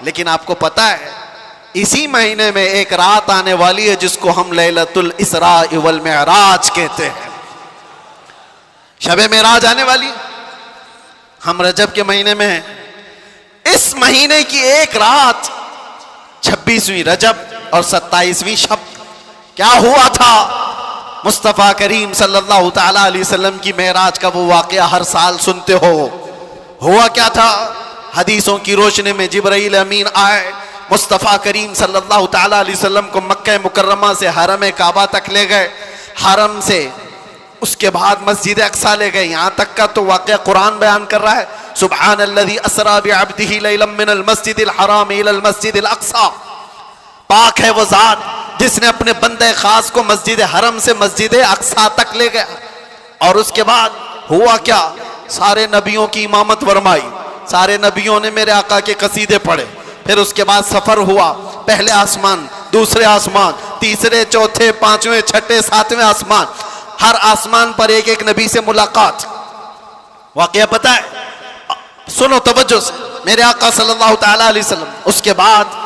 लेकिन आपको पता है इसी महीने में एक रात आने वाली है जिसको हम लैलतुल इसरा वल मिअराज कहते हैं। शबे मेराज आने वाली, हम रजब के महीने में हैं। इस महीने की एक रात 26वीं रजब और 27वीं शब क्या हुआ था? मुस्तफ़ा करीम सल्लल्लाहु ताला अलैहि वसल्लम की मेराज का वो वाक़या हर साल सुनते हो। हुआ क्या था? हदीसों की रोशनी में जिब्राइल अमीन आए, मुस्तफ़ा करीम सल्लल्लाहु ताला अलैहि वसल्लम को मक्का मुकर्रमा से हरम काबा तक ले गए, हरम से उसके बाद मस्जिद अक्सा ले गए। यहाँ तक का तो वाक़या कुरान बयान कर रहा है, सुब्हानल्लज़ी अस्रा बिअब्दिही लैलन मिनल मस्जिदिल हराम इलल मस्जिदिल अक्सा। पाक है वो ज़ात जिसने अपने बंदे खास को मस्जिद हरम से मस्जिद अक्सा तक ले गया। और उसके बाद हुआ क्या? सारे नबियों की इमामत फरमाई, सारे नबियों ने मेरे आका के कसीदे पढ़े। फिर उसके बाद सफर हुआ, पहले आसमान, दूसरे आसमान, तीसरे, चौथे, पांचवें, छठे, सातवें आसमान। हर आसमान पर एक एक नबी से मुलाकात। वाकया पता है? सुनो तवज्जो से, मेरे आका सल्लल्लाहु ताला अलैहि वसल्लम। उसके बाद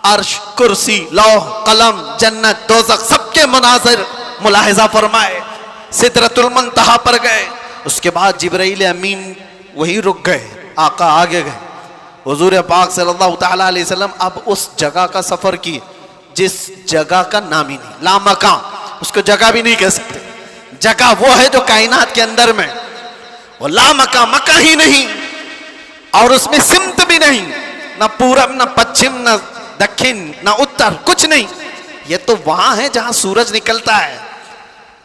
अर्श, कुर्सी, लौह कलम, जन्नत, दोज़ख सबके मनाज़िर मुलाहिज़ा फरमाए। सिदरतुल मुंतहा पर गए। उसके बाद जिब्राइल अमीन वहीं रुक गए, आका आगे गए। हुजूर पाक सल्लल्लाहु ताला अलैहि वसल्लम अब उस जगह का सफर किए जिस जगह का नाम ही नहीं, लामकान, उसको जगह भी नहीं कह सकते। जगह वो है जो कायनात के अंदर में, वो लामकान, मक्का ही नहीं, और उसमें सिमत भी नहीं, ना पूरब, ना पश्चिम, ना दक्षिण, ना उत्तर, कुछ नहीं। ये तो वहां है जहां सूरज निकलता है।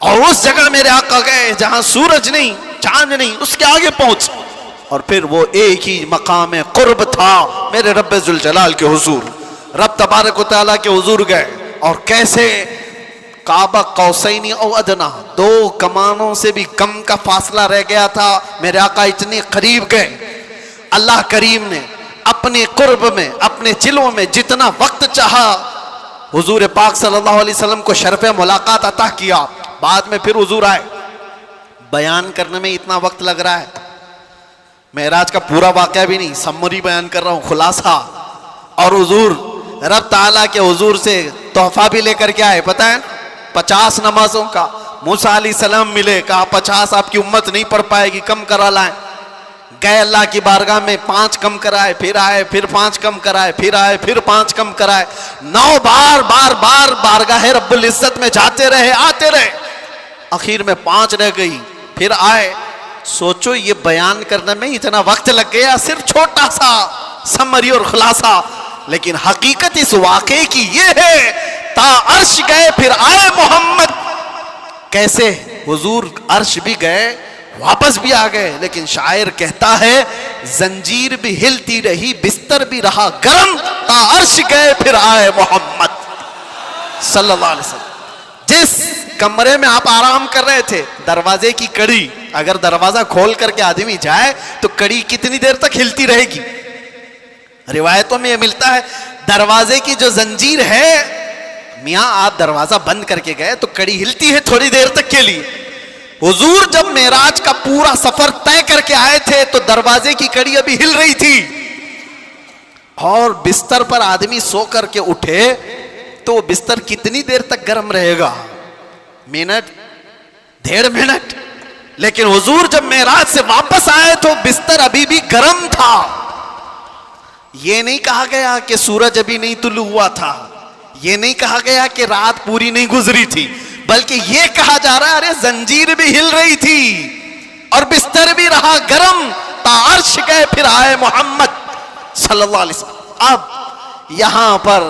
और उस जगह मेरे आका गए जहां सूरज नहीं, चांद नहीं, उसके आगे पहुंच। और फिर वो एक ही मकाम कुर्ब था मेरे रब्बे जुल जलाल के हुजूर। रब तबारक व तआला के हुजूर गए और कैसे काबा कौसैनी औ अदना, दो कमानों से भी कम का फासला रह गया था। मेरे आका इतने करीब गए, अल्लाह करीम ने अपने कुर्ब में, अपने जिलों में जितना वक्त चाहा हुजूर पाक सल्लल्लाहु अलैहि वसल्लम को शर्फ़े मुलाकात अता किया। बाद में फिर हुजूर आए। बयान करने में इतना वक्त लग रहा है, मेराज का पूरा वाक़या भी नहीं, समरी बयान कर रहा हूँ, खुलासा। और हुजूर रब ताला के हुजूर से तोहफा भी लेकर के आए, पता है, 50 नमाजों का। मूसा अलैहिस्सलाम मिले, कहा 50 आपकी उम्मत नहीं पढ़ पाएगी, कम करा लाएं। गए अल्लाह की बारगाह में, 5 कम कराए, फिर आए, फिर 5 कम कराए, फिर आए, फिर 5 कम कराए। 9 बार बारगाह रब्बुल इज्जत में जाते रहे, आते रहे, आखिर में 5 रह गई, फिर आए। सोचो ये बयान करने में इतना वक्त लग गया, सिर्फ छोटा सा समरी और खुलासा। लेकिन हकीकत इस वाक़े की ये है, ता अर्श गए फिर आए मोहम्मद। कैसे? हुजूर अर्श भी गए, वापस भी आ गए। लेकिन शायर कहता है, जंजीर भी हिलती रही, बिस्तर भी रहा गरम, ता अर्श गए फिर आए मोहम्मद सल्लल्लाहु अलैहि वसल्लम। जिस कमरे में आप आराम कर रहे थे, दरवाजे की कड़ी, अगर दरवाजा खोल करके आदमी जाए तो कड़ी कितनी देर तक हिलती रहेगी? रिवायतों में यह मिलता है, दरवाजे की जो जंजीर है, मियाँ आप दरवाजा बंद करके गए तो कड़ी हिलती है थोड़ी देर तक के लिए। हुजूर जब मेराज का पूरा सफर तय करके आए थे तो दरवाजे की कड़ी अभी हिल रही थी। और बिस्तर पर आदमी सो करके उठे तो बिस्तर कितनी देर तक गर्म रहेगा? Minute, 1.5 minute. लेकिन हुजूर जब मेराज से वापस आए तो बिस्तर अभी भी गर्म था। यह नहीं कहा गया कि सूरज अभी नहीं तुलू हुआ था, यह नहीं कहा गया कि रात पूरी नहीं गुजरी थी, बल्कि यह कहा जा रहा है, अरे जंजीर भी हिल रही थी और बिस्तर भी रहा गर्म, तार्श गए फिर आए मोहम्मद सल्लल्लाहु अलैहि वसल्लम। अब यहां पर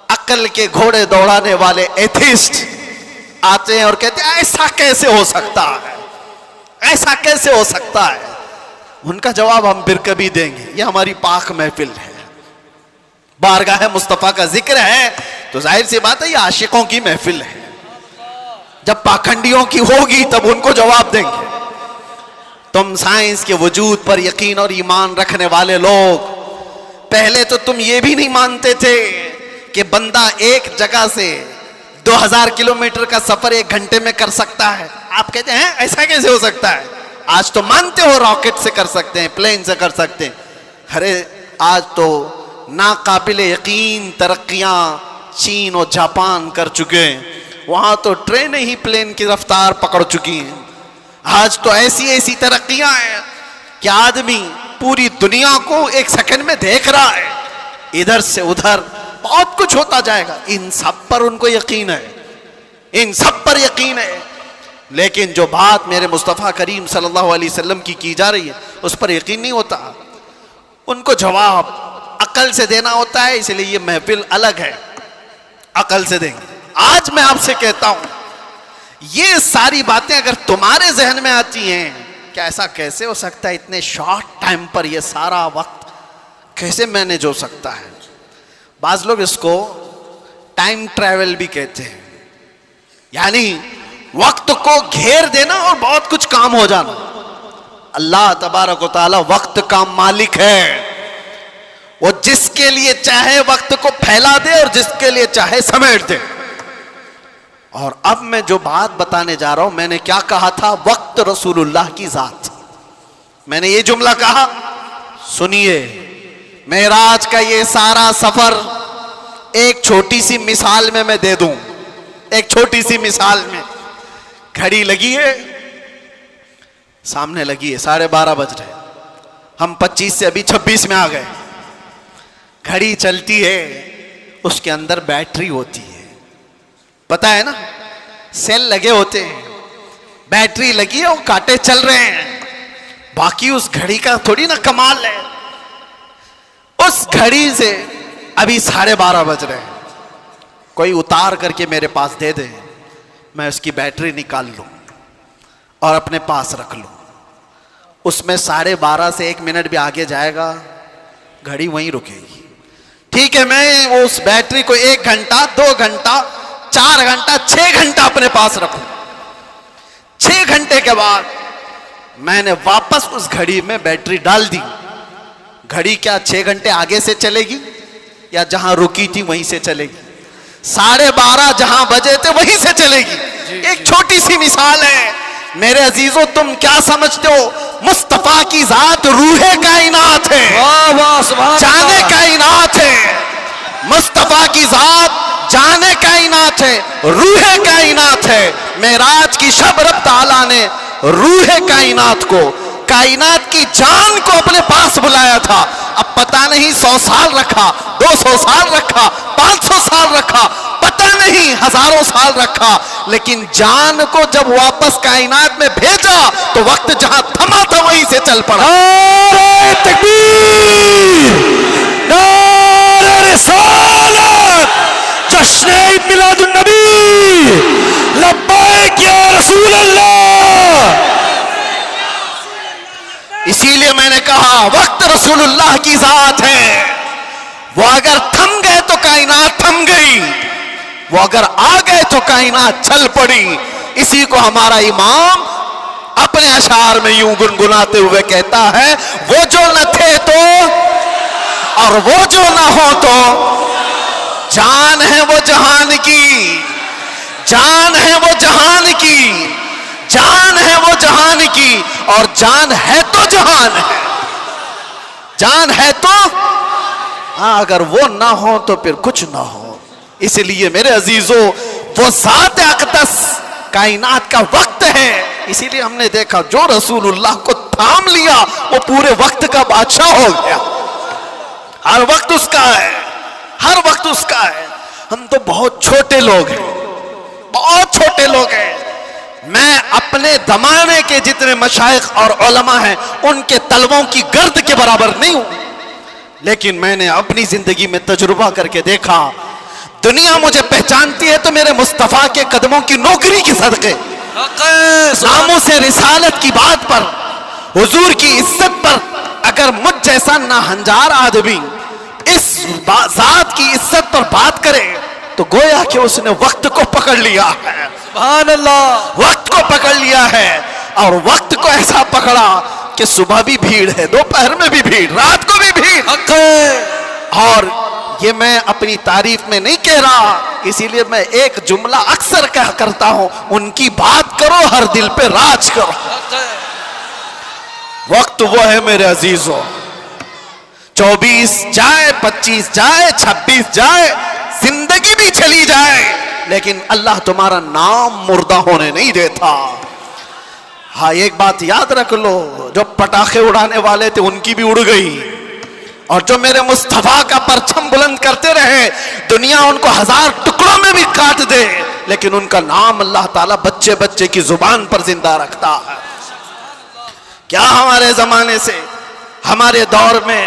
अक्ल के घोड़े दौड़ाने वाले एथिस्ट आते हैं और कहते हैं, ऐसा कैसे हो सकता है, ऐसा कैसे हो सकता है? उनका जवाब हम फिर कभी देंगे। यह हमारी पाक महफिल है, बारगाह मुस्तफ़ा का जिक्र है, तो जाहिर सी बात है ये आशिकों की महफिल है। जब पाखंडियों की होगी तब उनको जवाब देंगे। तुम साइंस के वजूद पर यकीन और ईमान रखने वाले लोग, पहले तो तुम ये भी नहीं मानते थे कि बंदा एक जगह से 2000 किलोमीटर का सफर 1 घंटे में कर सकता है। आप कहते हैं ऐसा कैसे हो सकता है? आज तो मानते हो रॉकेट से कर सकते हैं, प्लेन से कर सकते हैं। अरे आज तो नाकाबिल यकीन तरक्कियां चीन और जापान कर चुके हैं। वहां तो ट्रेनें ही प्लेन की रफ्तार पकड़ चुकी हैं। आज तो ऐसी ऐसी तरक्कियां हैं कि आदमी पूरी दुनिया को एक सेकंड में देख रहा है, इधर से उधर बहुत कुछ होता जाएगा। इन सब पर उनको यकीन है, इन सब पर यकीन है, लेकिन जो बात मेरे मुस्तफ़ा करीम सल्लल्लाहु अलैहि वसल्लम की जा रही है उस पर यकीन नहीं होता। उनको जवाब अकल से देना होता है, इसलिए ये महफिल अलग है, अकल से देंगे। आज मैं आपसे कहता हूं, ये सारी बातें अगर तुम्हारे जहन में आती हैं, क्या ऐसा कैसे हो सकता है, इतने शॉर्ट टाइम पर ये सारा वक्त कैसे मैनेज हो सकता है। बाज लोग इसको टाइम ट्रैवल भी कहते हैं, यानी वक्त को घेर देना और बहुत कुछ काम हो जाना। अल्लाह तबारक व तआला वक्त का मालिक है, वो जिसके लिए चाहे वक्त को फैला दे और जिसके लिए चाहे समेट दे। और अब मैं जो बात बताने जा रहा हूं, मैंने क्या कहा था, वक्त रसूलुल्लाह की जात। मैंने ये जुमला कहा, सुनिए, मेराज का ये सारा सफर एक छोटी सी मिसाल में मैं दे दूं। एक छोटी सी मिसाल में, घड़ी लगी है सामने, लगी है 12:30 बज रहे, हम 25 से अभी 26 में आ गए। घड़ी चलती है, उसके अंदर बैटरी होती है, पता है ना, सेल लगे होते हैं, बैटरी लगी है और कांटे चल रहे हैं। बाकी उस घड़ी का थोड़ी ना कमाल है। उस घड़ी से अभी 12:30 बज रहे हैं, कोई उतार करके मेरे पास दे दे, मैं उसकी बैटरी निकाल लूं और अपने पास रख लूं, उसमें 12:30 से 1 मिनट भी आगे जाएगा, घड़ी वहीं रुकेगी। ठीक है, मैं उस बैटरी को 1 घंटा, 2 घंटा, 4 घंटा, 6 घंटा अपने पास रखूं। 6 घंटे के बाद मैंने वापस उस घड़ी में बैटरी डाल दी। घड़ी क्या 6 घंटे आगे से चलेगी या जहां रुकी थी वहीं से चलेगी? 12:30 जहां बजे थे वहीं से चलेगी। एक छोटी सी मिसाल है मेरे अजीजों, तुम क्या समझते हो, मुस्तफा की जात रूहे कायनात है, जाने कायनात है। मुस्तफा की जात जाने कायनात है, रूहे कायनात है। मेराज की शब रब ताला ने रूहे कायनात को, कायनात की जान को अपने पास बुलाया था। अब पता नहीं 100 साल रखा, 200 साल रखा, 500 साल रखा, पता नहीं हजारों साल रखा, लेकिन जान को जब वापस कायनात में भेजा तो वक्त जहां थमा था वहीं से चल पड़ा। नारे तकबीर, नारे रिसालत, जश्न ईद मिलादुन नबी, लब्बैक या रसूल अल्लाह। इसीलिए मैंने कहा वक्त रसूलुल्लाह की जात है। वो अगर थम गए तो कायनात थम गई, वो अगर आ गए तो कायनात चल पड़ी। इसी को हमारा इमाम अपने अशार में यूं गुनगुनाते हुए कहता है, वो जो न थे तो और वो जो न हो तो, जान है वो जहान की, जान है वो जहान की, जान है वो जहान की, और जान है तो जहान है, जान है तो। हाँ, अगर वो ना हो तो फिर कुछ ना हो। इसलिए मेरे अजीजों, वो ज़ात अक़दस कायनात का वक्त है। इसीलिए हमने देखा जो रसूलुल्लाह को थाम लिया वो पूरे वक्त का बादशाह हो गया। हर वक्त उसका है, हर वक्त उसका है। हम तो बहुत छोटे लोग हैं, बहुत छोटे लोग हैं। मैं अपने जमाने के जितने मशाइख और उलमा हैं उनके तलवों की गर्द के बराबर नहीं हूं, लेकिन मैंने अपनी जिंदगी में तजुर्बा करके देखा, दुनिया मुझे पहचानती है तो मेरे मुस्तफा के कदमों की नौकरी के सदके, नामों से रिसालत की बात पर, हुजूर की इज्जत पर। अगर मुझ जैसा नाहंजार आदमी इस जात की इज्जत पर बात करे तो गोया कि उसने वक्त को पकड़ लिया है। सुभान अल्लाह, वक्त को पकड़ लिया है, और वक्त को ऐसा पकड़ा कि सुबह भी भीड़ है, दोपहर में भी भीड़, रात को भी भीड़। और ये मैं अपनी तारीफ में नहीं कह रहा, इसीलिए मैं एक जुमला अक्सर कह करता हूं, उनकी बात करो हर दिल पे राज करो। वक्त वो है मेरे अजीजों 24 जाए, 25 जाए, 26 जाए, जिंदगी भी चली जाए, लेकिन अल्लाह तुम्हारा नाम मुर्दा होने नहीं देता। हाँ, एक बात याद रख लो, जो पटाखे उड़ाने वाले थे उनकी भी उड़ गई, और जो मेरे मुस्तफा का परचम बुलंद करते रहे, दुनिया उनको 1000 टुकड़ों में भी काट दे, लेकिन उनका नाम अल्लाह ताला बच्चे बच्चे की जुबान पर जिंदा रखता है। क्या हमारे जमाने से, हमारे दौर में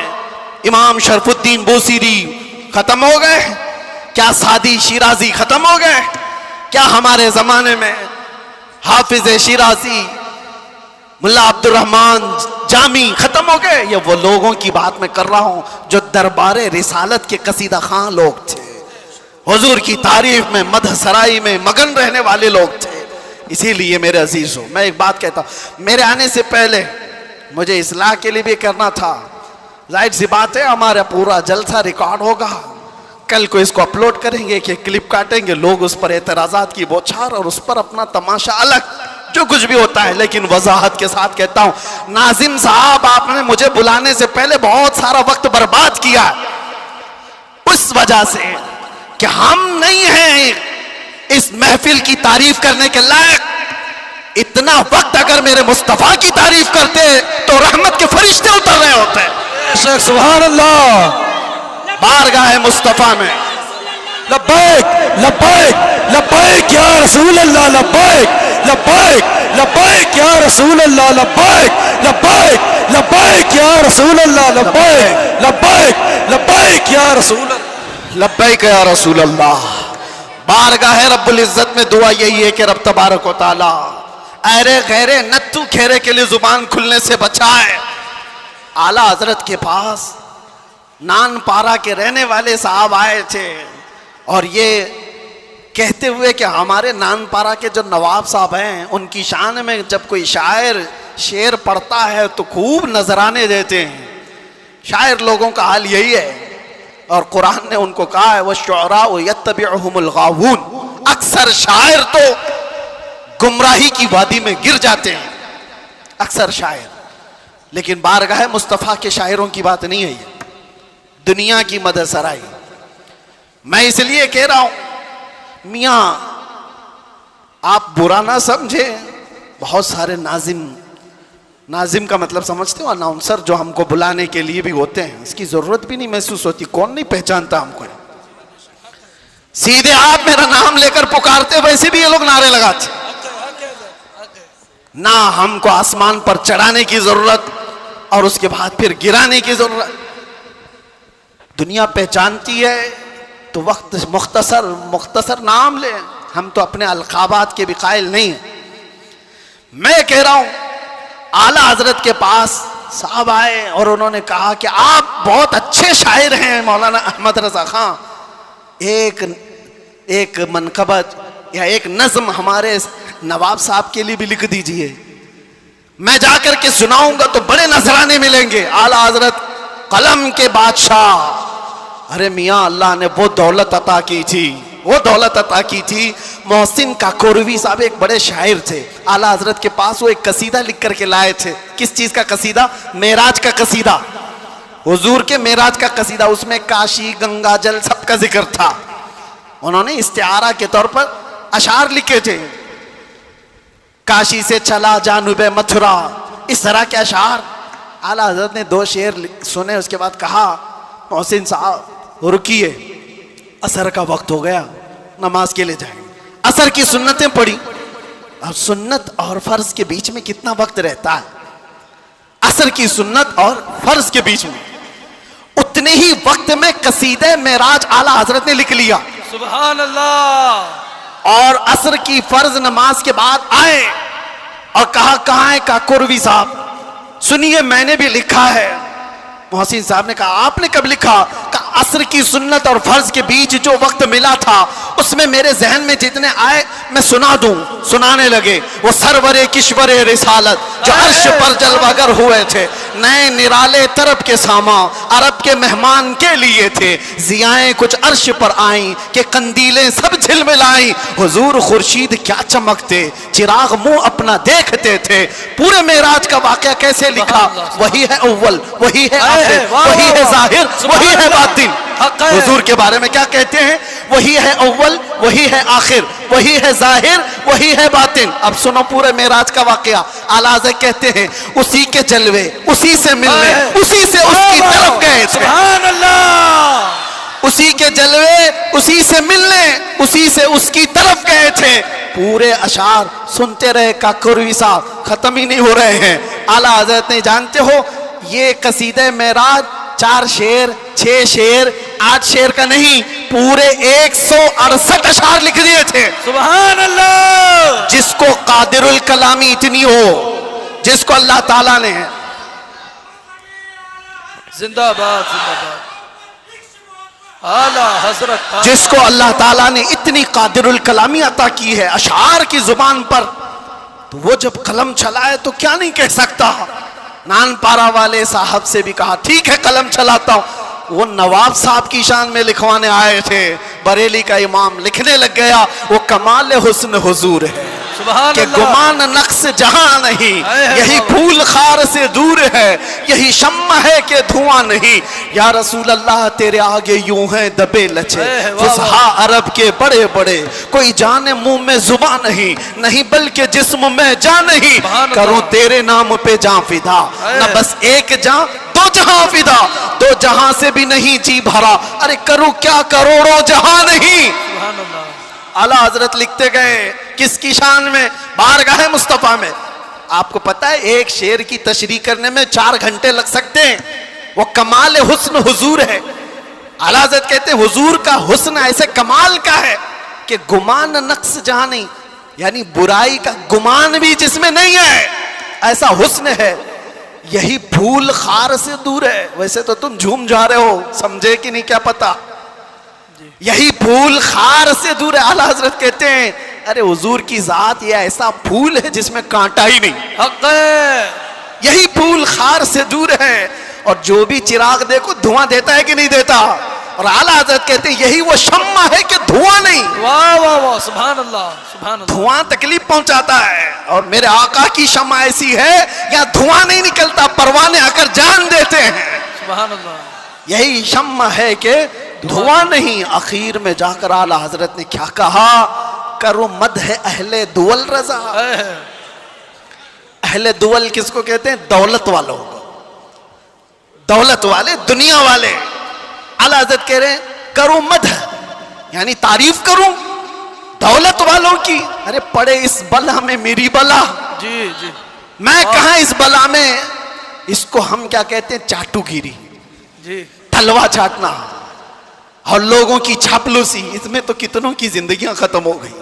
इमाम शरफुद्दीन बूसीरी खत्म हो गए? क्या सादी शिराजी खत्म हो गए? क्या हमारे जमाने में हाफिज शिराजी, मुल्ला अब्दुल रहमान जामी खत्म हो गए? ये वो लोगों की बात मैं कर रहा हूं जो दरबारे रिसालत के कसीदा खां लोग थे, हुजूर की तारीफ में, मदह सराई में मगन रहने वाले लोग थे। इसीलिए मेरे अजीजों, मैं एक बात कहता हूं, मेरे आने से पहले मुझे इस्लाह के लिए भी करना था। जाहिर सी बात है, हमारा पूरा जलसा रिकॉर्ड होगा, कल को इसको अपलोड करेंगे कि क्लिप काटेंगे, लोग उस पर एतराजात की बौछार और उस पर अपना तमाशा अलग, जो कुछ भी होता है। लेकिन वजाहत के साथ कहता हूं, नाजिम साहब, आपने मुझे बुलाने से पहले बहुत सारा वक्त बर्बाद किया, उस वजह से कि हम नहीं हैं इस महफिल की तारीफ करने के लायक। इतना वक्त अगर मेरे मुस्तफा की तारीफ करते तो रहमत के फरिश्ते उतर रहे होते। सुभान अल्लाह, बारगाह मुस्तफा में लब्बैक लब्बैक लब्बैक या रसूल अल्लाह, लब्बैक लब्बैक लब्बैक या रसूल अल्लाह, लब्बैक लब्बैक लब्बैक या रसूल अल्लाह, लब्बैक लब्बैक लब्बैक या रसूल अल्लाह, लब्बैक या रसूल अल्लाह। बारगाह रब्बुल इज्जत में दुआ यही है कि रब तबारक व तआला ऐरे गैरे नत्थु खेरे के लिए जुबान खुलने से बचाए। आला हजरत के पास नानपारा के रहने वाले साहब आए थे और ये कहते हुए कि हमारे नानपारा के जो नवाब साहब हैं, उनकी शान में जब कोई शायर शेर पढ़ता है तो खूब नजराने देते हैं। शायर लोगों का हाल यही है, और कुरान ने उनको कहा है, वश्शुअरा यत्तबिउहुमुल गावून, अक्सर शायर तो गुमराही की वादी में गिर जाते हैं, अक्सर शायर। लेकिन बारगाह मुस्तफ़ा के शायरों की बात नहीं है ये, दुनिया की मदद सराई। मैं इसलिए कह रहा हूं, मियाँ आप बुरा ना समझे, बहुत सारे नाजिम का मतलब समझते हो, अनाउंसर जो हमको बुलाने के लिए भी होते हैं, इसकी जरूरत भी नहीं महसूस होती, कौन नहीं पहचानता हमको, सीधे आप मेरा नाम लेकर पुकारते, वैसे भी ये लोग नारे लगाते। ना हमको आसमान पर चढ़ाने की जरूरत और उसके बाद फिर गिराने की जरूरत। दुनिया पहचानती है तो वक्त मुख्तसर नाम ले, हम तो अपने अलकाबात के भी कायल नहीं हैं। मैं कह रहा हूं, आला हजरत के पास साहब आए और उन्होंने कहा कि आप बहुत अच्छे शायर हैं मौलाना अहमद रजा खां, एक मनकबत या एक नज्म हमारे नवाब साहब के लिए भी लिख दीजिए, मैं जाकर के सुनाऊंगा तो बड़े नजराने मिलेंगे। आला हजरत कलम के बादशाह। अरे मियाँ, अल्लाह ने वो दौलत अता की थी, वो दौलत अता की थी। मोहसिन काकोरवी साहब एक बड़े शायर थे, आला हजरत के पास वो एक कसीदा लिख करके लाए थे। किस चीज का कसीदा? मेराज का कसीदा, हुजूर के मेराज का कसीदा। उसमें काशी, गंगा जल सबका जिक्र था। उन्होंने इस्तिआरा के तौर पर अशार लिखे थे, काशी से चला जानुबे मथुरा, इस तरह के अशार। आला हजरत ने 2 शेर सुने, उसके बाद कहा, मोहसिन साहब रुकिए, असर का वक्त हो गया, नमाज के लिए जाएंगे। असर की सुन्नतें पढ़ी, और सुन्नत और फर्ज के बीच में कितना वक्त रहता है? असर की सुन्नत और फर्ज के बीच में उतने ही वक्त में कसीदे मेराज आला हजरत ने लिख लिया। सुभान अल्लाह। और असर की फर्ज नमाज के बाद आए और कहा, कहाँ है काकोरवी साहब, सुनिए मैंने भी लिखा है। मोहसिन साहब ने कहा, आपने कब लिखा? कहा, असर की सुन्नत और फर्ज के बीच जो वक्त मिला था उसमें मेरे जहन में जितने आए मैं सुना दूं, सुनाने लगे। वो सरवरे किश्वरे रिसालत जो अर्श पर जलवागर हुए थे, नए निराले तरफ के सामा अरब के मेहमान के लिए थे। जियाएं कुछ अर्श पर आई कि कंदीलें सब झिलमिलाई। हुजूर खुर्शीद क्या चमकते, चिराग मुंह अपना देखते थे। पूरे मेराज का वाकया कैसे लिखा, वही है अव्वल, वही है आखिर, वही है जाहिर, वही है बातिन। हुजूर के बारे में क्या कहते हैं, वही है अव्वल, वही है आखिर, वही है जाहिर, वही है बातिन। अब सुनो पूरे मेराज का वाकया। आला हज़रत कहते हैं उसी के जलवे, उसी से मिलने, उसी से उसकी तरफ गए थे। सुभान अल्लाह। उसी के जलवे, उसी से मिलने, उसी से उसकी तरफ गए थे। पूरे अशार सुनते रहे काकुरवी साहब, खत्म ही नहीं हो रहे हैं। आला हज़रत ने, जानते हो ये कसीदे मेराज 4 शेर, 6 शेर, 8 शेर का नहीं, पूरे 168 अशार लिख दिए थे। सुभान अल्लाह। जिसको कादिरुल कलामी इतनी हो, जिसको अल्लाह ताला ने, जिंदाबाद जिंदाबाद आला हजरत, जिसको अल्लाह ताला ने इतनी कादिरुल कलामी अता की है अशार की जुबान पर, तो वो जब कलम चलाए तो क्या नहीं कह सकता। नानपारा वाले साहब से भी कहा ठीक है कलम चलाता हूं। वो नवाब साहब की शान में लिखवाने आए थे, बरेली का इमाम लिखने लग गया, वो कमाल हुस्न हुजूर है कि गुमान नक्श जहां नहीं, यही फूल खार से दूर है, यही शम्मा है कि धुआं नहीं। या रसूल अल्लाह तेरे आगे यूं है दबे लचे फुसहा अरब के बड़े बड़े, कोई जाने मुंह में जुबान नहीं, नहीं बल्कि जिस्म में जान नहीं। करूं तेरे नाम पे जान फिदा, न बस एक जान दो जहां फिदा, दो जहां से भी नहीं जी भरा, अरे करूं क्या करोड़ों जहां नहीं। आला हजरत लिखते गए किसकी शान में, बारगाह मुस्तफा में। आपको पता है एक शेर की तशरीह करने में 4 घंटे लग सकते हैं। वो कमाल हुस्न हुजूर है। आला हजरत कहते हैं हुजूर का हुस्न ऐसे कमाल का है कि गुमान नक्स जहां नहीं, यानी बुराई का गुमान भी जिसमें नहीं है, ऐसा हुस्न है। यही फूल खार से दूर है। वैसे तो तुम झूम जा रहे हो, समझे कि नहीं क्या पता। यही फूल खार से दूर है। आला हजरत कहते हैं अरे हुजूर की जात ये ऐसा फूल है जिसमें कांटा ही नहीं। हक है। यही फूल खार से दूर है, और जो भी चिराग देखो धुआं देता है कि नहीं देता। और आला हजरत कहते हैं यही वो शम्मा है कि धुआं नहीं। वाह वाह वाह, सुभान अल्लाह सुभान अल्लाह। धुआं तकलीफ पहुंचाता है, और मेरे आका की शम्मा ऐसी है यहाँ धुआं नहीं निकलता, परवाने आकर जान देते हैं। सुभान अल्लाह। यही शम्मा है कि धुआं नहीं। आखिर में जाकर आला हजरत ने क्या कहा, करो मद है अहले दुवल रजा। अहले दुवल किसको कहते हैं, दौलत वालों को, दौलत वाले, दुनिया वाले। आला हजरत कह रहे हैं करो मद, यानी तारीफ करूं दौलत वालों की। अरे पड़े इस बला में मेरी बला, जी जी, मैं कहां इस बला में। इसको हम क्या कहते हैं, चाटुगिरी जी, तलवा चाटना और लोगों की चापलूसी। इसमें तो कितनों की जिंदगियां खत्म हो गई।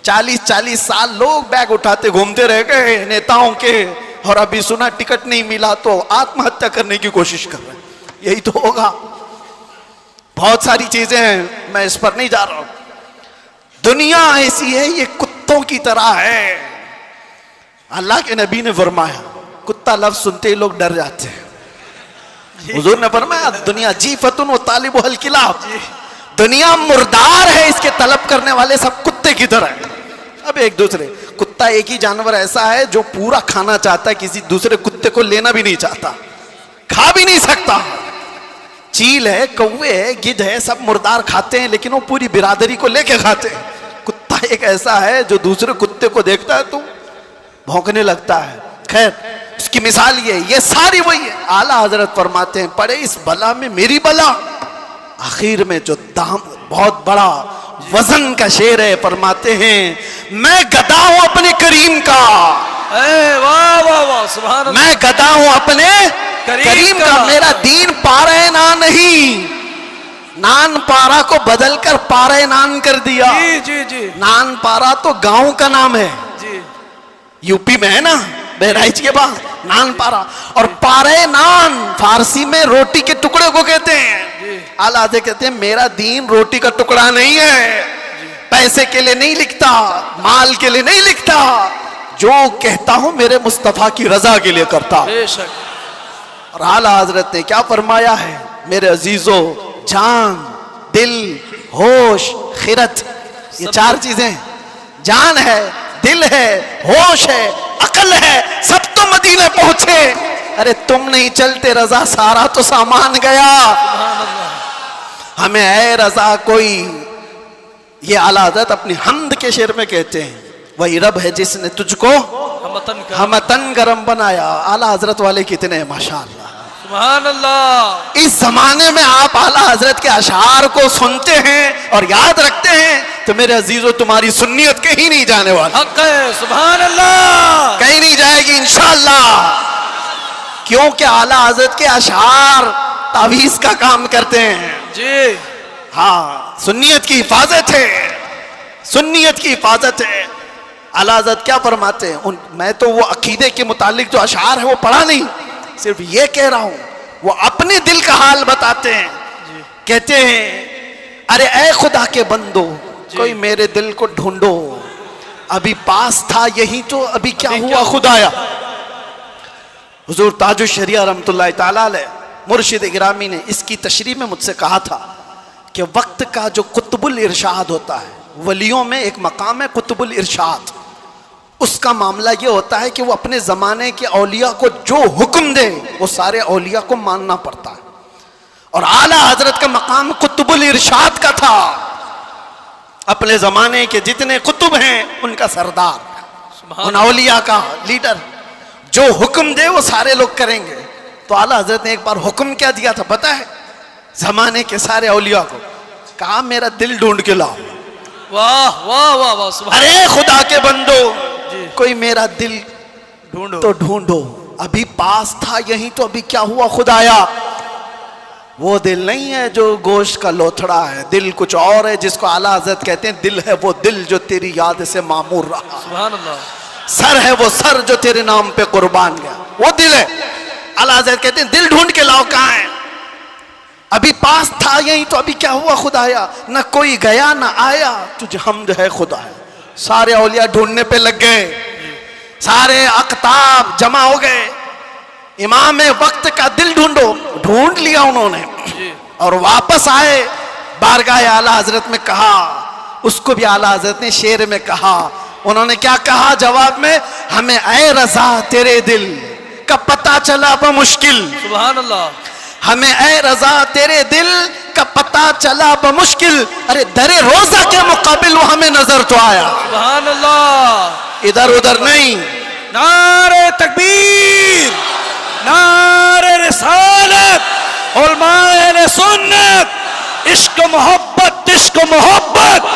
40-40 साल लोग बैग उठाते घूमते रह गए नेताओं के, और अभी सुना टिकट नहीं मिला तो आत्महत्या करने की कोशिश कर रहे हैं। यही तो होगा। बहुत सारी चीजें हैं, मैं इस पर नहीं जा रहा हूं। दुनिया ऐसी है, ये कुत्तों की तरह है। अल्लाह के नबी ने फरमाया कुत्ता लफ्ज सुनते ही लोग डर जाते हैं। हुजूर ने फरमाया दुनिया जीफतुन व तालिबु हल किलाब, दुनिया मुर्दार है, इसके तलब करने वाले सब कुत्ते की तरह है। अब एक दूसरे, कुत्ता एक ही जानवर ऐसा है जो पूरा खाना चाहता है, किसी दूसरे कुत्ते को लेना भी नहीं चाहता, खा भी नहीं सकता। चील है, कौवे है, गिद्ध है, सब मुर्दार खाते हैं, लेकिन वो पूरी बिरादरी को लेके खाते हैं। कुत्ता एक ऐसा है जो दूसरे कुत्ते को देखता है तो भौंकने लगता है। खैर उसकी मिसाल ये सारी वही है। आला हजरत फरमाते हैं पड़े इस बला में मेरी बला। आखिर में जो दाम बहुत बड़ा वजन का शेर है, फरमाते हैं मैं गदा हूं अपने करीम का। वाह वाह वाह, सुभान अल्लाह। मैं गदा हूं अपने करीम का। मेरा दीन पारे ना नहीं, नान पारा को बदलकर पारे नान कर दिया। जी जी जी, नान पारा तो गांव का नाम है, जी, यूपी में है ना, बहराइच के बाद नान पारा। और पारे नान फारसी में रोटी के टुकड़े को कहते हैं। आला कहते हैं मेरा दीन रोटी का टुकड़ा नहीं है, पैसे के लिए नहीं लिखता, माल के लिए नहीं लिखता, जो कहता हूं मेरे मुस्तफा की रजा के लिए करता। बेशक। और आला हजरत ने क्या फरमाया है मेरे अजीजों, जान, दिल, होश, खिरत, ये चार चीजें, जान है, दिल है, होश है, अकल है, सब तो मदीने पहुंचे। अरे तुम नहीं चलते रजा, सारा तो सामान गया। हमें ऐ रजा कोई, ये आला हज़रत अपनी हमद के शेर में कहते हैं, वही रब है जिसने तुझको हमतन गरम बनाया। आला हजरत वाले कितने हैं माशाअल्लाह, सुभान अल्लाह। इस जमाने में आप आला हजरत के अशार को सुनते हैं और याद रखते हैं तो मेरे अजीजों तुम्हारी सुन्नियत कहीं नहीं जाने वाली। हक है, सुभान अल्लाह, कहीं नहीं जाएगी इंशाअल्लाह, क्योंकि आला हजरत के अशार तावीज का काम करते हैं जी। हाँ, सुन्नियत की हिफाजत है, सुन्नियत की हिफाजत है। आला हज़रत क्या फरमाते हैं, मैं तो वो अकीदे के मुतालिक जो अशार है वो पढ़ा नहीं, सिर्फ ये कह रहा हूं, वो अपने दिल का हाल बताते हैं। कहते हैं, अरे ए खुदा के बंदो, कोई मेरे दिल को ढूंढो, अभी पास था यही तो अभी क्या हुआ खुदाया। हुजूर ताजुश शरिया रहमतुल्लाहि ताला अलैह मुर्शिद गिरामी ने इसकी तशरीह में मुझसे कहा था कि वक्त का जो कुतुबुल इरशाद होता है, वलियों में एक मकाम है कुतुबुल इरशाद, उसका मामला ये होता है कि वो अपने ज़माने के औलिया को जो हुक्म दे वो सारे औलिया को मानना पड़ता है। और आला हजरत का मकाम कुतुबुल इरशाद का था, अपने ज़माने के जितने कुतुब हैं उनका सरदार, उन औलिया का लीडर, जो हुक्म दे वो सारे लोग करेंगे। तो आला हजरत ने एक बार हुक्म क्या दिया था पता है, ज़माने के सारे औलिया को कहा मेरा दिल ढूंढ के लाओ। वाह वाह वाह वाह। अरे खुदा के बंदो, कोई मेरा दिल ढूंढो तो ढूंढो, अभी पास था यही तो अभी क्या हुआ खुदाया। वो दिल नहीं है जो गोश्त का लोथड़ा है, दिल कुछ और है जिसको आला हज़रत कहते हैं दिल है वो दिल जो तेरी याद से मामूर रहा। सुभान अल्लाह। सर है वो सर जो तेरे नाम पे कुर्बान गया, वो दिल है। आला हज़रत कहते हैं दिल ढूंढ के लाओ, कहाँ है, अभी पास था यही तो अभी क्या हुआ खुदाया। न कोई गया न आया, तुझे हमद है खुदाया। सारे औलिया ढूंढने पे लग गए, सारे अकताब जमा हो गए, इमाम वक्त का दिल ढूंढो, ढूंढ लिया उन्होंने और वापस आए बारगाह आला हजरत में कहा, उसको भी आला हजरत ने शेर में कहा। उन्होंने क्या कहा जवाब में, हमें ऐ रजा तेरे दिल का पता चला बमुश्किल। सुभान अल्लाह। हमें ऐ रजा तेरे दिल का पता चला बमुश्किल, अरे दरे रोजा के मुकाबिल वो हमें नजर तो आया। सुभान अल्लाह। इधर उधर नहीं। नारे तकबीर, नारे रिसालत, उलमाए अहले सुन्नत, इश्क मोहब्बत, इश्क मोहब्बत,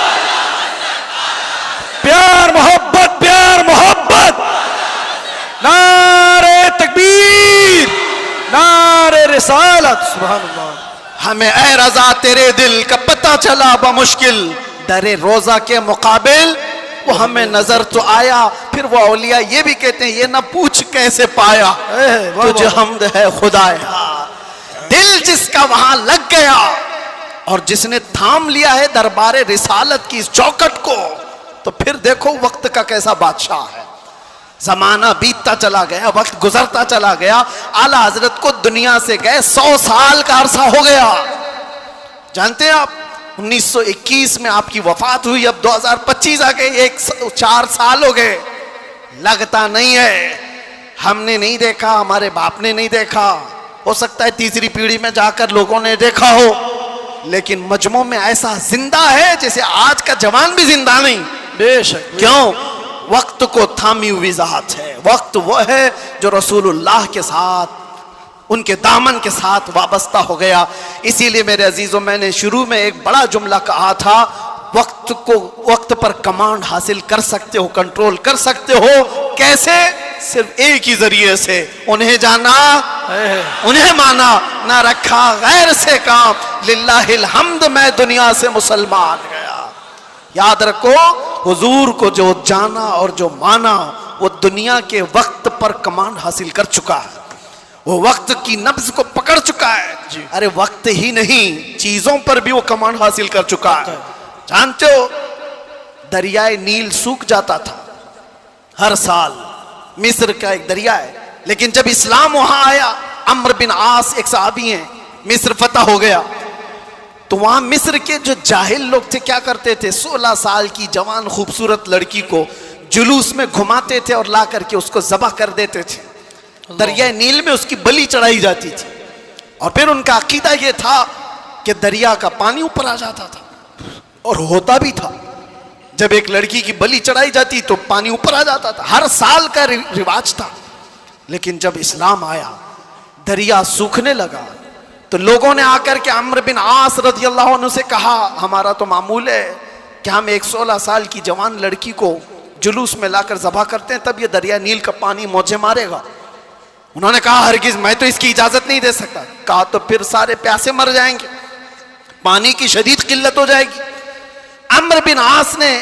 प्यार मोहब्बत, प्यार मोहब्बत। नारे तकबीर, नारे रिसालत। सुभान अल्लाह। हमें ऐ रजा तेरे दिल का पता चला बमुश्किल, दरे रोजा के मुकाबिल वो हमें नजर तो आया। फिर वो औलिया ये भी कहते हैं, ये ना पूछ कैसे पाया, तुझे हमद है खुदाया। दिल जिसका वहां लग गया और जिसने थाम लिया है दरबारे रिसालत की इस चौखट को, तो फिर देखो वक्त का कैसा बादशाह है। जमाना बीतता चला गया, वक्त गुजरता चला गया, आला हजरत को दुनिया से गए 100 साल का अरसा हो गया। जानते हैं आप, 1921 में आपकी वफात हुई, अब 2025 आ गए, 4 साल हो गए। लगता नहीं है, हमने नहीं देखा, हमारे बाप ने नहीं देखा, हो सकता है तीसरी पीढ़ी में जाकर लोगों ने देखा हो, लेकिन मजमू में ऐसा जिंदा है जैसे आज का जवान भी जिंदा नहीं। बेशक। क्यों? वक्त को थामी हुई ज़ात है। वक्त वो है जो रसूलुल्लाह के साथ, उनके दामन के साथ वाबस्ता हो गया। इसीलिए मेरे अजीजों, मैंने शुरू में एक बड़ा जुमला कहा था, वक्त को, वक्त पर कमांड हासिल कर सकते हो, कंट्रोल कर सकते हो। कैसे? सिर्फ एक ही जरिए से, उन्हें जाना, उन्हें माना, ना रखा गैर से काम। लिल्लाहिल हम्द, मैं दुनिया से मुसलमान गया। याद रखो, हुजूर को जो जाना और जो माना, वो दुनिया के वक्त पर कमांड हासिल कर चुका है, वो वक्त की नब्ज को पकड़ चुका है। अरे वक्त ही नहीं, चीजों पर भी वो कमांड हासिल कर चुका है। जानते हो, दरियाए नील सूख जाता था हर साल। मिस्र का एक दरिया है, लेकिन जब इस्लाम वहां आया, अम्र बिन आस एक सहाबी हैं, मिस्र फतह हो गया, तो वहां मिस्र के जो जाहिल लोग थे क्या करते थे, 16 साल की जवान खूबसूरत लड़की को जुलूस में घुमाते थे और ला करके उसको ज़बह कर देते थे। दरिया नील में उसकी बलि चढ़ाई जाती थी, और फिर उनका अकीदा यह था कि दरिया का पानी ऊपर आ जाता था, और होता भी था। जब एक लड़की की बलि चढ़ाई जाती तो पानी ऊपर आ जाता था, हर साल का रिवाज था। लेकिन जब इस्लाम आया, दरिया सूखने लगा, तो लोगों ने आकर के अम्र बिन आस रज़ी अल्लाह अन्हु से कहा, हमारा तो मामूल है कि हम एक 16 साल की जवान लड़की को जुलूस में लाकर ज़बह करते हैं, तब ये दरिया नील का पानी मौजे मारेगा। उन्होंने कहा, हरगिज़ मैं तो इसकी इजाजत नहीं दे सकता। कहा, तो फिर सारे प्यासे मर जाएंगे, पानी की शदीद किल्लत हो जाएगी। अम्र बिन आस ने,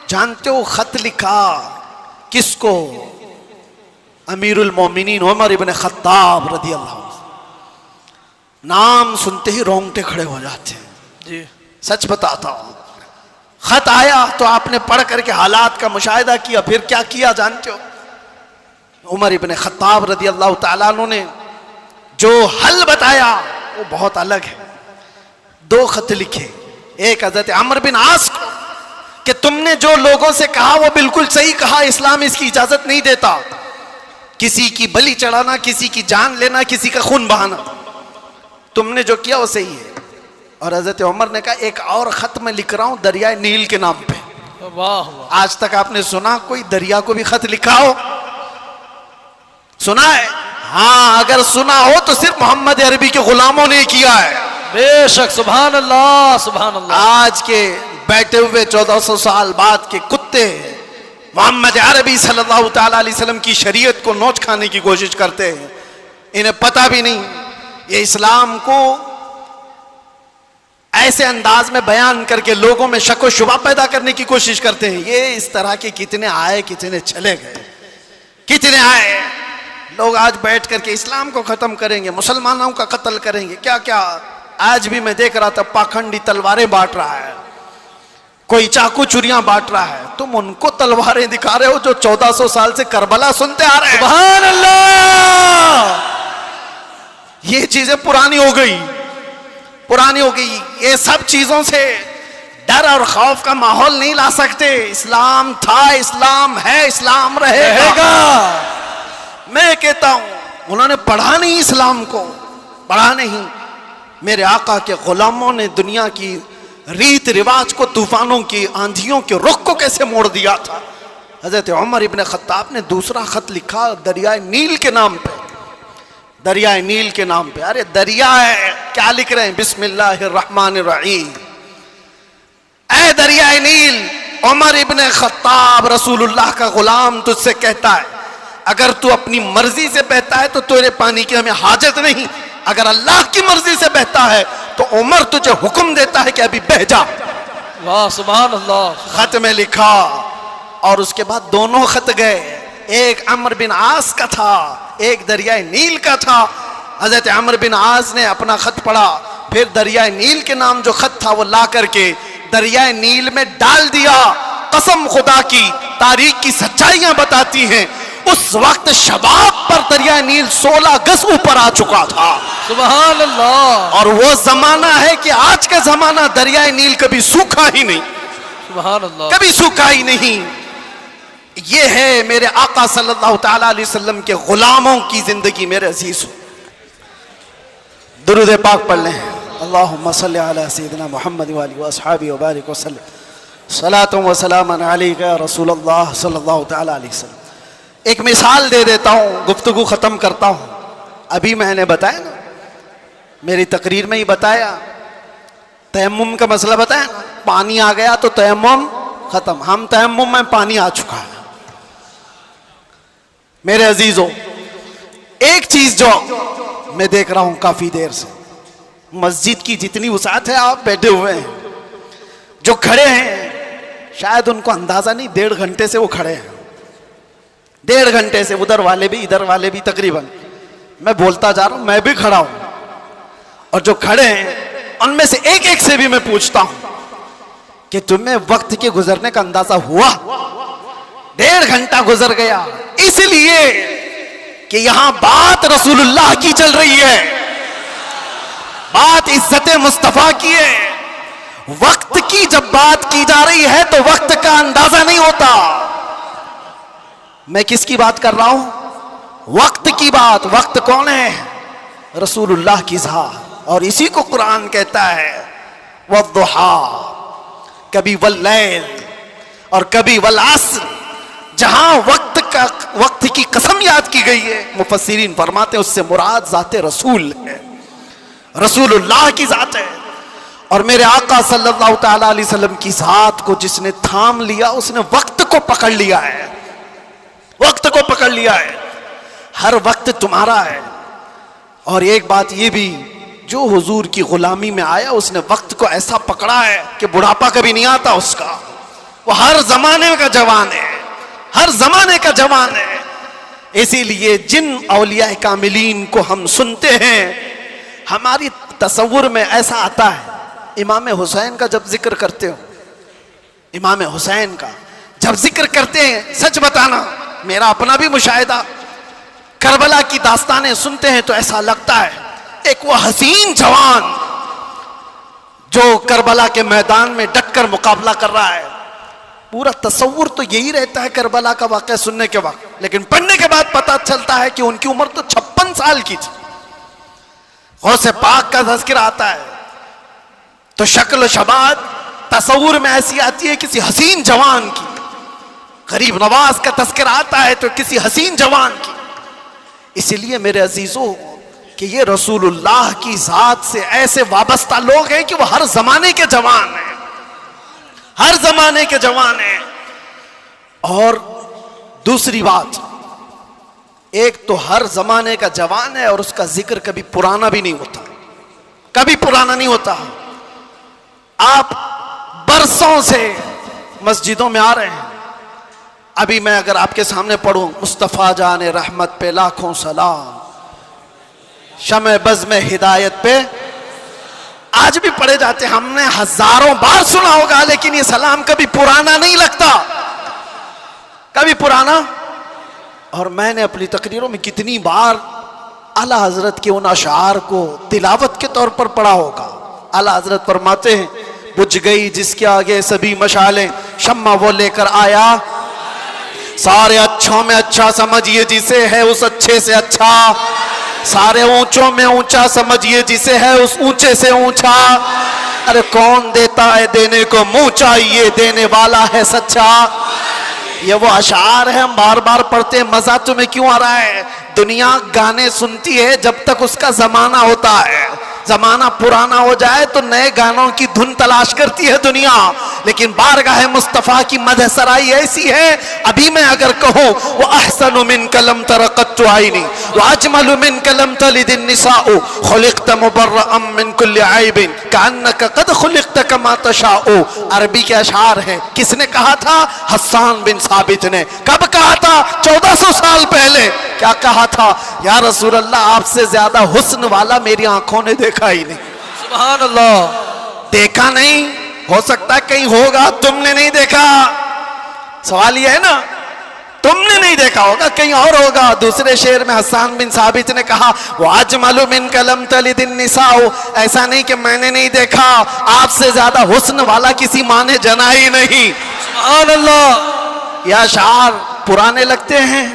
जानते हो, खत लिखा किसको? अमीरुल मोमिनीन उमर इब्न खत्ताब रज़ी अल्लाह अन्हु। नाम सुनते ही रोंगटे खड़े हो जाते हैं जी, सच बताता हूं। खत आया तो आपने पढ़ करके हालात का मुशाहिदा किया, फिर क्या किया जानते हो? उमर इब्न खत्ताब रज़ी अल्लाह तआला अन्हु ने जो हल बताया वो बहुत अलग है। 2 खत लिखे, एक हज़रत अम्र बिन आस को कि तुमने जो लोगों से कहा वो बिल्कुल सही कहा, इस्लाम इसकी इजाजत नहीं देता, किसी की बलि चढ़ाना, किसी की जान लेना, किसी का खून बहाना, तुमने जो किया वो सही है। और हज़रत उमर ने कहा, एक और खत मैं लिख रहा हूं दरिया नील के नाम पे। वाह वाह। आज तक आपने सुना कोई दरिया को भी खत लिखा हो? सुना है? हाँ, अगर सुना हो तो सिर्फ मोहम्मद अरबी के गुलामों ने किया है। बेशक, सुभान अल्लाह सुभान अल्लाह। आज के बैठे हुए 1400 साल बाद के कुत्ते मोहम्मद अरबी सल्लल्लाहु तआला अलैहि वसल्लम की शरीयत को नोच खाने की कोशिश करते हैं, इन्हें पता भी नहीं। ये इस्लाम को ऐसे अंदाज में बयान करके लोगों में शक व शुबा पैदा करने की कोशिश करते हैं। ये इस तरह के कितने आए, कितने चले गए, कितने आए लोग आज बैठ करके इस्लाम को खत्म करेंगे, मुसलमानों का कत्ल करेंगे, क्या क्या। आज भी मैं देख रहा था पाखंडी तलवारें बांट रहा है, कोई चाकू चुरियां बांट रहा है। तुम उनको तलवारें दिखा रहे हो जो 1400 साल से करबला सुनते आ रहे हैं। सुभान अल्लाह। ये चीजें पुरानी हो गई, पुरानी हो गई। ये सब चीजों से डर और खौफ का माहौल नहीं ला सकते। इस्लाम था, इस्लाम है, इस्लाम रहेगा। मैं कहता हूं उन्होंने पढ़ा नहीं, इस्लाम को पढ़ा नहीं। मेरे आका के गुलामों ने दुनिया की रीत रिवाज को, तूफानों की, आंधियों के रुख को कैसे मोड़ दिया था। हजरत उमर इब्न खत्ताब ने दूसरा खत लिखा दरियाए नील के नाम पे, दरियाए नील के नाम पे। अरे दरिया है, क्या लिख रहे हैं? बिस्मिल्लाहिर्रहमानिर्रहीम। ऐ दरियाए नील, उमर इब्न खत्ताब रसूलुल्लाह का गुलाम तुझसे कहता है, अगर तू अपनी मर्जी से बहता है तो तेरे पानी की हमें हाजत नहीं, अगर अल्लाह की मर्जी से बहता है तो उमर तुझे हुक्म देता है कि अभी बह जा। वाह सुभान अल्लाह। खत में लिखा, और उसके बाद दोनों खत गए, एक अम्र बिन आस का था, एक दरियाए नील का था। हजरत अम्र बिन आस ने अपना खत पढ़ा, फिर दरियाए नील के नाम जो खत था वो ला करके दरियाए नील में डाल दिया। कसम खुदा की, तारीख की सच्चाइयां बताती हैं, उस वक्त शबाब पर दरिया नील 16 गज ऊपर आ चुका था। सुभान अल्लाह। और वो जमाना है कि आज का जमाना दरिया नील कभी सूखा ही नहीं, सुभान अल्लाह, कभी सूखा ही नहीं। ये है मेरे आका सल्लल्लाहु तआला अलैहि वसल्लम के गुलामों की जिंदगी। मेरे अजीज, दुरूद पाक पढ़ लें। अल्लाहुम्मा सल्लि अला सय्यिदिना मुहम्मद व आलिहि व अस्हाबिहि व बारिक वसल्लम। सलातुन व सलामुन अलैका या रसूलल्लाह सल्लल्लाहु तआला अलैहि वसल्लम। एक मिसाल दे देता हूँ, गुफ्तगू ख़त्म करता हूँ। अभी मैंने बताया ना, मेरी तकरीर में ही बताया, तयम्मुम का मसला बताया ना, पानी आ गया तो तयम्मुम ख़त्म। हम तयम्मुम में पानी आ चुका है। मेरे अजीज़ों, एक चीज़ जो मैं देख रहा हूँ काफ़ी देर से, मस्जिद की जितनी वसाअत है, आप बैठे हुए हैं, जो खड़े हैं शायद उनको अंदाज़ा नहीं, 1.5 घंटे से वो खड़े हैं, 1.5 घंटे से, उधर वाले भी इधर वाले भी, तकरीबन मैं बोलता जा रहा हूं, मैं भी खड़ा हूं। और जो खड़े हैं उनमें से एक एक से भी मैं पूछता हूं कि तुम्हें वक्त के गुजरने का अंदाजा हुआ? 1.5 घंटा गुजर गया, इसलिए कि यहां बात रसूलुल्लाह की चल रही है, बात इज्जत मुस्तफा की है। वक्त की जब बात की जा रही है तो वक्त का अंदाजा नहीं होता। मैं किसकी बात कर रहा हूं? वक्त की बात। वक्त कौन है? रसूलुल्लाह की ज़ात। और इसी को कुरान कहता है वद्दुहा, कभी वल्लैल और कभी वल अस्र। जहां वक्त की कसम याद की गई है, मुफस्सिरीन फरमाते हैं उससे मुराद ज़ाते रसूल है, रसूलुल्लाह की ज़ात है। और मेरे आका सल्लल्लाहु ताला अलैहि वसल्लम की ज़ात को जिसने थाम लिया उसने वक्त को पकड़ लिया है, वक्त को पकड़ लिया है। हर वक्त तुम्हारा है। और एक बात ये भी, जो हुजूर की गुलामी में आया उसने वक्त को ऐसा पकड़ा है कि बुढ़ापा कभी नहीं आता उसका। वो हर जमाने का जवान है, हर जमाने का जवान है। इसीलिए जिन औलिया कामिलीन को हम सुनते हैं, हमारी तसव्वुर में ऐसा आता है, इमाम हुसैन का जब जिक्र करते हो, इमाम हुसैन का जब जिक्र करते हैं, सच बताना मेरा अपना भी मुशाहिदा, करबला की दास्तानें सुनते हैं तो ऐसा लगता है एक वो हसीन जवान जो करबला के मैदान में डटकर मुकाबला कर रहा है। पूरा तसव्वुर तो यही रहता है करबला का वाक़या सुनने के वक्त, लेकिन पढ़ने के बाद पता चलता है कि उनकी उम्र तो 56 साल की थी। गौसे पाक का तज़किरा आता है तो शक्ल शबाद तसव्वुर में ऐसी आती है किसी हसीन जवान की। गरीब नवाज का तज़किरा आता है तो किसी हसीन जवान की। इसलिए मेरे अजीजों कि ये रसूलुल्लाह की ज़ात से ऐसे वाबस्ता लोग हैं कि वो हर जमाने के जवान हैं, हर जमाने के जवान हैं। और दूसरी बात, एक तो हर जमाने का जवान है और उसका जिक्र कभी पुराना भी नहीं होता, कभी पुराना नहीं होता। आप बरसों से मस्जिदों में आ रहे हैं। अभी मैं अगर आपके सामने पढ़ूं मुस्तफ़ा जाने रहमत पे लाखों सलाम, शमे बज़ में हिदायत पे, आज भी पढ़े जाते हैं, हमने हजारों बार सुना होगा, लेकिन ये सलाम कभी पुराना नहीं लगता, कभी पुराना। और मैंने अपनी तकरीरों में कितनी बार आला हजरत के उन अशार को तिलावत के तौर पर पढ़ा होगा। आला हजरत फरमाते हैं, बुझ गई जिसके आगे सभी मशालें, शम्मा वो लेकर आया, सारे अच्छों में अच्छा समझिए जिसे है उस अच्छे से अच्छा, सारे ऊंचों में ऊंचा समझिए जिसे है उस ऊंचे से ऊंचा। अरे कौन देता है देने को मुंह चाहिए, देने वाला है सच्चा। ये वो अशार है, हम बार बार पढ़ते हैं। मजा तुम्हें क्यों आ रहा है? दुनिया गाने सुनती है जब तक उसका जमाना होता है, जमाना पुराना हो जाए तो नए गानों की धुन तलाश करती है दुनिया। लेकिन बारगाह मुस्तफ़ा की मदह सराई ऐसी है, अभी मैं अगर कहूँ वो अहसनु मिन कलम तरक़त्तु आइनी व अजमलु मिन कलम तलिदिन निसाउ खुलिक़्त मुबर्रअम मिन कुल्लि ऐबिन कअन्नक क़द खुलिक़्त कमा तशाउ। अरबी के अशार है। किसने कहा था? हस्सान बिन साबित ने। कब कहा था? 1400 साल पहले। क्या कहा था? या रसूल अल्लाह, आपसे ज्यादा हुस्न वाला मेरी आंखों ने देखा ही नहीं। सुभान अल्लाह। देखा नहीं, हो सकता है कहीं होगा, तुमने नहीं देखा। सवाल यह है ना, तुमने नहीं देखा होगा, कहीं और होगा। दूसरे शेर में हस्सान बिन साबित ने कहा, वाजमलु मिन कलम तलिदिन निसाउ, ऐसा नहीं कि मैंने नहीं देखा, आपसे ज्यादा हुस्न वाला किसी माँ ने जना ही नहीं। सुभान अल्लाह। यह अशार पुराने लगते हैं,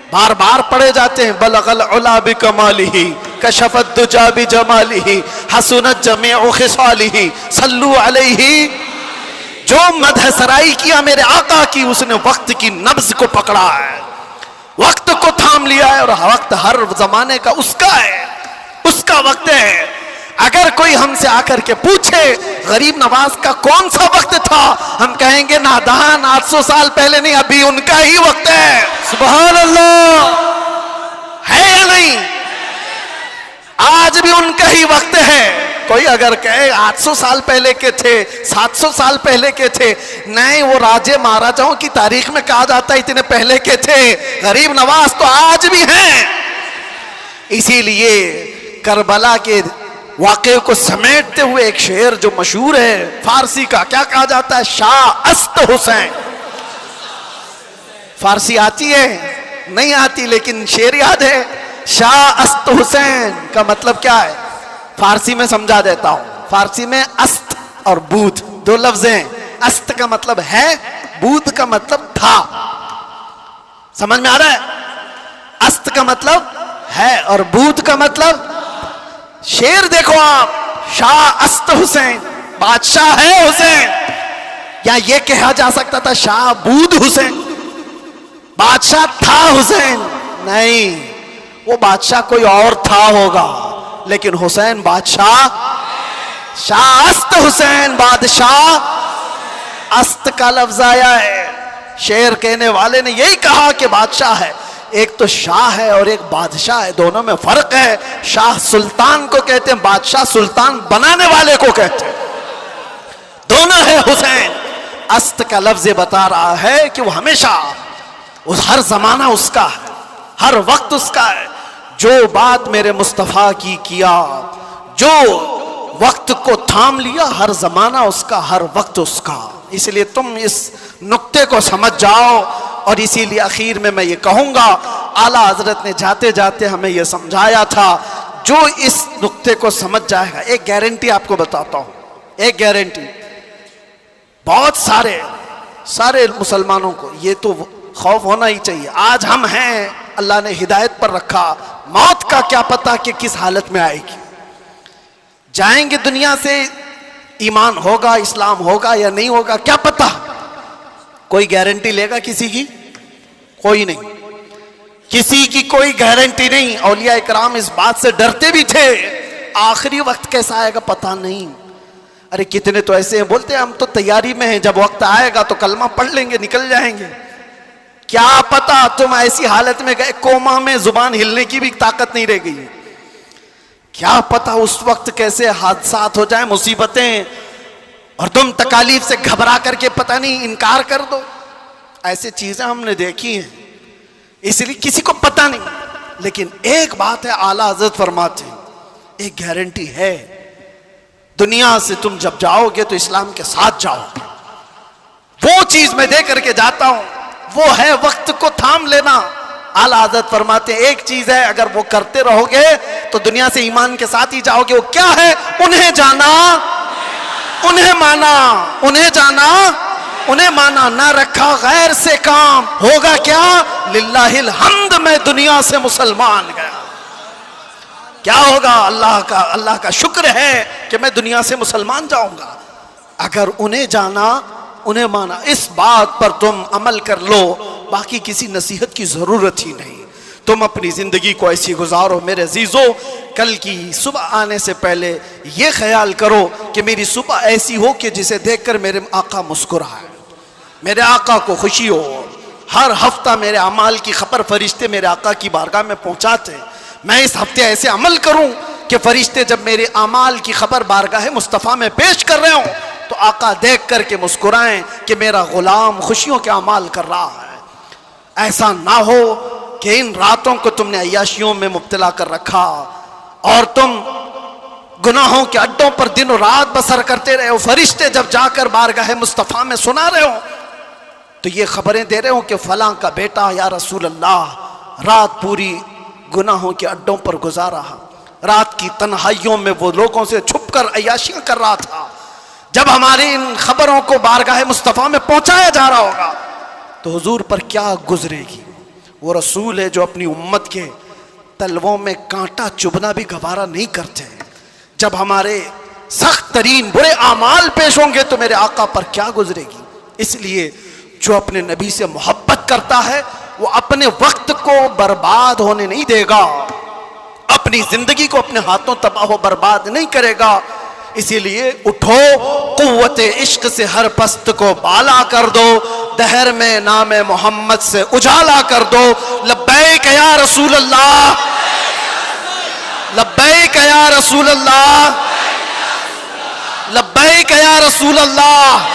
बार बार पढ़े जाते हैं। बलगल उला बि कमालिही कशफत दुजा बि जमालिही हसनत जमीउ खिसालिही सल्लु अलैहि। जो मदह सराई किया मेरे आका की, उसने वक्त की नब्ज को पकड़ा है, वक्त को थाम लिया है। और वक्त हर जमाने का उसका है, उसका वक्त है। अगर कोई हमसे आकर के पूछे गरीब नवाज का कौन सा वक्त था, हम कहेंगे नादान, 800 साल पहले नहीं, अभी उनका ही वक्त है। सुभान अल्लाह। है या नहीं? आज भी उनका ही वक्त है। कोई अगर कहे 800 साल पहले के थे, 700 साल पहले के थे, नहीं, वो राजे महाराजाओं की तारीख में कहा जाता है इतने पहले के थे। गरीब नवाज तो आज भी हैं। इसीलिए करबला के वाक़े को समेटते हुए एक शेर जो मशहूर है फारसी का, क्या कहा जाता है? शाह अस्त हुसैन। फारसी आती है? नहीं आती, लेकिन शेर याद है। शाह अस्त हुसैन का मतलब क्या है? फारसी में समझा देता हूं। फारसी में अस्त और बूध दो लफ्ज हैं। अस्त का मतलब है, बूध का मतलब था। समझ में आ रहा है? अस्त का मतलब है और बूध का मतलब। शेर देखो आप, शाह अस्त हुसैन, बादशाह है हुसैन। या ये कहा जा सकता था शाह बूध हुसैन, बादशाह था हुसैन। नहीं, वो बादशाह कोई और था होगा, लेकिन हुसैन बादशाह। शाह अस्त हुसैन, बादशाह। अस्त का लफ्ज आया है। शेर कहने वाले ने यही कहा कि बादशाह है। एक तो शाह है और एक बादशाह है, दोनों में फर्क है। शाह सुल्तान को कहते हैं, बादशाह सुल्तान बनाने वाले को कहते हैं। दोनों है हुसैन। अस्त का लफ्ज बता रहा है कि वो हमेशा, उस हर जमाना उसका है, हर वक्त उसका है। जो बात मेरे मुस्तफा की किया, जो वक्त को थाम लिया, हर जमाना उसका, हर वक्त उसका। इसलिए तुम इस नुक्ते को समझ जाओ। और इसीलिए आखिर में मैं ये कहूंगा, आला हजरत ने जाते जाते हमें ये समझाया था, जो इस नुक्ते को समझ जाएगा। एक गारंटी आपको बताता हूं, एक गारंटी। बहुत सारे मुसलमानों को ये तो खौफ होना ही चाहिए। आज हम हैं, अल्लाह ने हिदायत पर रखा, मौत का क्या पता कि किस हालत में आएगी। जाएंगे दुनिया से, ईमान होगा, इस्लाम होगा या नहीं होगा, क्या पता। कोई गारंटी लेगा किसी की? कोई नहीं, किसी की कोई गारंटी नहीं। औलिया इकराम इस बात से डरते भी थे, आखिरी वक्त कैसा आएगा पता नहीं। अरे कितने तो ऐसे हैं, बोलते हैं हम तो तैयारी में हैं, जब वक्त आएगा तो कलमा पढ़ लेंगे, निकल जाएंगे। क्या पता तुम ऐसी हालत में गए, कोमा में, जुबान हिलने की भी ताकत नहीं रह गई। क्या पता उस वक्त कैसे हादसात हो जाए, मुसीबतें, और तुम तकालीफ से घबरा करके पता नहीं इनकार कर दो। ऐसी चीजें हमने देखी हैं, इसलिए किसी को पता नहीं। लेकिन एक बात है, आला हजरत फरमाते हैं, एक गारंटी है, दुनिया से तुम जब जाओगे तो इस्लाम के साथ जाओगे। वो चीज मैं दे करके जाता हूं, वो है वक्त को थाम लेना। आला हजरत फरमाते हैं, एक चीज है, अगर वो करते रहोगे तो दुनिया से ईमान के साथ ही जाओगे। वो क्या है? उन्हें जाना, उन्हें माना। उन्हें जाना, उन्हें माना। ना रखा गैर से काम, होगा क्या? लिल्लाहिल हम्द, मैं दुनिया से मुसलमान गया। क्या होगा? अल्लाह का शुक्र है कि मैं दुनिया से मुसलमान जाऊंगा। अगर उन्हें जाना, उन्हें माना, इस बात पर तुम अमल कर लो, बाकी किसी नसीहत की जरूरत ही नहीं। तुम अपनी जिंदगी को ऐसी गुजारो मेरे अजीजों, कल की सुबह आने से पहले ये ख्याल करो कि मेरी सुबह ऐसी हो कि जिसे देखकर मेरे आका मुस्कुराए, मेरे आका को खुशी हो। हर हफ्ता मेरे अमाल की खबर फरिश्ते मेरे आका की बारगाह में पहुंचाते। मैं इस हफ्ते ऐसे अमल करूं कि फरिश्ते जब मेरे अमाल की खबर बारगाह मुस्तफ़ा में पेश कर रहे हो तो आका देख करके मुस्कुराएं कि मेरा गुलाम खुशियों के अमाल कर रहा है। ऐसा ना हो कि इन रातों को तुमने अय्याशियों में मुब्तला कर रखा और तुम गुनाहों के अड्डों पर दिनों रात बसर करते रहे हो। फरिश्ते जब जाकर बारगाह मुस्तफ़ा में सुना रहे हो तो ये खबरें दे रहे हो कि फलां का बेटा या रसूल अल्लाह रात पूरी गुनाहों के अड्डों पर गुजारा, रात की तन्हाइयों में वो लोगों से छुपकर अय्याशियां कर रहा था। जब हमारी इन खबरों को बारगाह मुस्तफ़ा में पहुंचाया जा रहा होगा तो हुजूर पर क्या गुजरेगी। वो रसूल है जो अपनी उम्मत के तलवों में कांटा चुभना भी गवारा नहीं करते। जब हमारे सख्त तरीन बुरे आमाल पेश होंगे तो मेरे आका पर क्या गुजरेगी। इसलिए जो अपने नबी से मोहब्बत करता है वो अपने वक्त को बर्बाद होने नहीं देगा, अपनी जिंदगी को अपने हाथों तबाह बर्बाद नहीं करेगा। इसीलिए उठो, कुव्वत इश्क से हर पस्त को बाला कर दो, दहर में नाम मोहम्मद से उजाला कर दो। लब्बैक या रसूल अल्लाह, लब्बैक या रसूल अल्लाह, लब्बैक या रसूल अल्लाह।